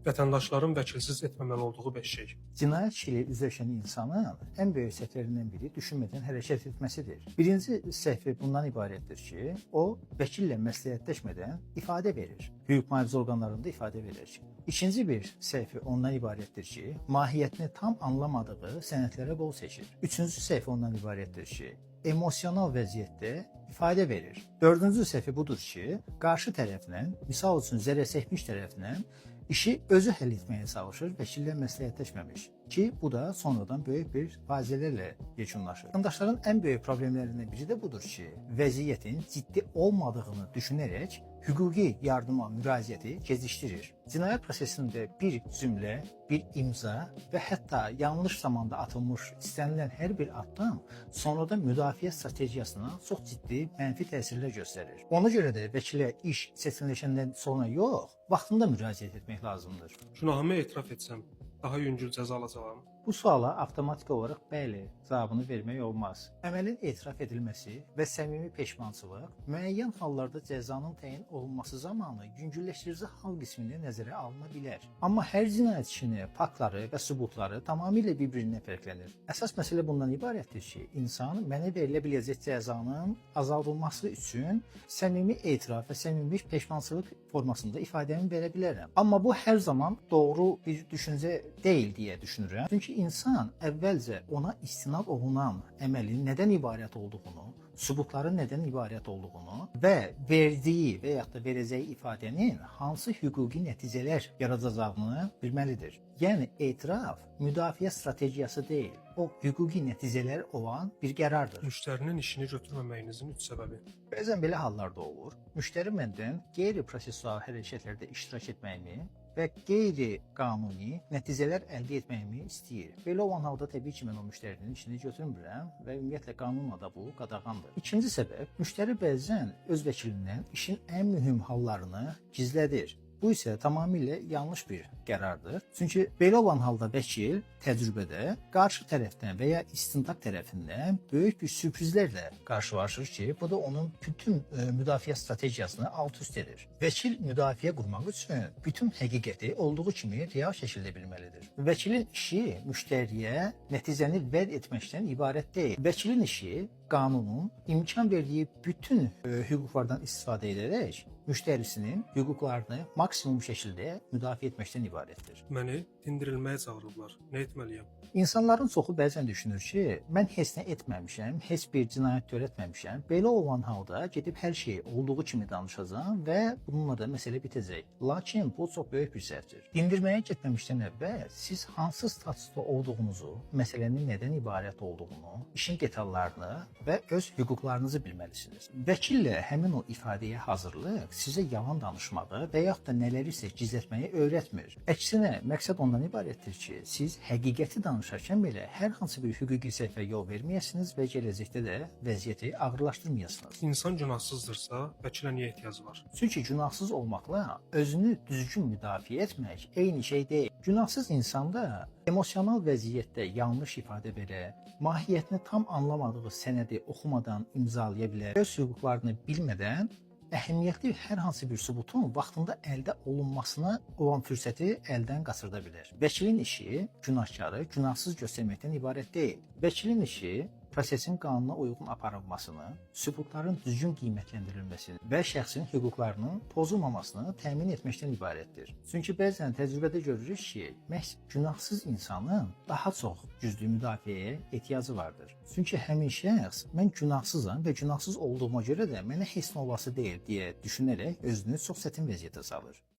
Vətəndaşların vəkilsiz etməməli olduğu 5 şey. Cinayət işi ilə üzləşən insanın ən böyük səhvlərindən biri düşünmədən hərəkət etməsidir. Birinci səhvi bundan ibarətdir ki, o vəkillə məsləhətləşmədən ifadə verir. Hüquq mühafizə orqanlarında ifadə verir. İkinci bir səhvi ondan ibarətdir ki, mahiyyətini tam anlamadığı sənədlərə qol seçir. Üçüncü səhvi ondan ibarətdir ki, emosional vəziyyətdə ifadə verir. Dördüncü səhvi budur ki, qarşı tərəflə, misal üçün zərərçəkmiş tərəflə işi özü həll etməyə çalışır, vəkillə məsləhətləşməmiş ki, bu da sonradan böyük bir faciələrlə yekunlaşır. Vətəndaşların ən böyük problemlərindən biri də budur ki, vəziyyətin ciddi olmadığını düşünərək hüquqi yardıma müraciəti gecikdirir. Cinayət prosesində bir cümlə, bir imza və hətta yanlış zamanda atılmış istənilən hər bir addım sonradan müdafiə strategiyasına çox ciddi mənfi təsirlər göstərir. Ona görə də vəkilə iş seçilişəndən sonra yox, vaxtında müraciət etmək lazımdır. Günahımı etiraf etsəm, daha yüngül cəza alacağam. Bu suala avtomatik olaraq bəli cavabını vermək olmaz. Əməlin etiraf edilməsi və səmimi peşmançılıq müəyyən hallarda cəzanın təyin olunması zamanı yüngülləşdirici hal qismində nəzərə alına bilər. Amma hər cinayət işini, faktları və sübutları tamamilə bir-birindən fərqlənir. Əsas məsələ bundan ibarətdir ki, insan mənə verilə biləcək cəzanın azaldılması üçün səmimi etiraf və səmimi peşmançılıq formasında ifadəmi verə bilərəm. Amma bu hər zaman doğru bir düşüncə deyil deyə düşünürəm. Çünki insan əvvəlcə ona istinad olunan əməlin nədən ibarət olduğunu, sübutların nədən ibarət olduğunu və verdiyi və yaxud da verəcəyi ifadənin hansı hüquqi nəticələr yaradacağını bilməlidir. Yəni etiraf müdafiə strategiyası deyil, o hüquqi nəticələr olan bir qərardır. Müştərinin işini götürməməyinizin 3 səbəbi. Bəzən belə hallarda olur. Müştəri məndən qeyri-prosesual hərəkətlərdə iştirak etməyimi və qeyri-qanuni nəticələr əldə etməyimi istəyir. Belə olan halda təbii ki, mən o müştərinin işini götürmürəm və ümumiyyətlə qanunla da bu qadağandır. İkinci səbəb, müştəri bəzən öz vəkilindən işin ən mühüm hallarını gizlədir. Bu isə tamamilə yanlış bir qərardır. Çünki belə olan halda vəkil təcrübədə qarşı tərəfdən və ya istintaq tərəfindən böyük bir sürprizlərlə qarşılaşır ki, bu da onun bütün müdafiə strategiyasını alt-üst edir. Vəkil müdafiə qurmaq üçün bütün həqiqəti olduğu kimi real şəkildə bilməlidir. Vəkilin işi müştəriyə nəticəni vəd etməkdən ibarət deyil. Vəkilin işi qanunun imkan verdiyi bütün hüquqlardan istifadə edərək müştərisinin hüquqlarını maksimum şəkildə müdafiə etməkdən ibarətdir. Məni dindirilməyə çağırırlar. Nə etməliyəm? İnsanların çoxu bəzən düşünür ki, mən heç nə etməmişəm, heç bir cinayət törətməmişəm. Belə olan halda gedib hər şeyi olduğu kimi danışacağam və bununla da məsələ bitəcək. Lakin bu çox böyük bir səhvdir. Dindirməyə getməmişdən əvvəl siz hansı statusda olduğunuzu, məsələnin nədən ibarət olduğunu, işin detallarını və öz hüquqlarınızı bilməlisiniz. Vəkillə həmin o ifadəyə hazırlıq sizə yalan danışmağı və yaxud da nələrisə gizlətməyi öyrətmir. Əksinə, məqsəd ondan ibarətdir ki, siz həqiqəti danışarkən belə hər hansı bir hüquqi səhvə yol verməyəsiniz və gələcəkdə də vəziyyəti ağırlaşdırmayasınız. İnsan günahsızdırsa, vəkilə niyə ehtiyacı var? Çünki günahsız olmaqla özünü düzgün müdafiə etmək eyni şey deyil. Günahsız insanda emosional vəziyyətdə yanlış ifadə verə, mahiyyətini tam anlamadığı sənədi oxumadan imzalaya bilər, öz hüquqlarını bilmədən əhəmiyyətli hər hansı bir sübutun vaxtında əldə olunmasına olan fürsəti əldən qaçırda bilər. Vəkilin işi günahkarı günahsız göstərməkdən ibarət deyil. Vəkilin işi prosesin qanuna uyğun aparılmasını, sübutların düzgün qiymətləndirilməsini və şəxsin hüquqlarının pozulmamasını təmin etməkdən ibarətdir. Çünki bəzən təcrübədə görürük ki, məhz günahsız insanın daha çox güclü müdafiəyə ehtiyacı vardır. Çünki həmin şəxs mən günahsızam və günahsız olduğuma görə də mənə heç nə olası deyil deyə düşünərək özünü çox çətin vəziyyətə salır.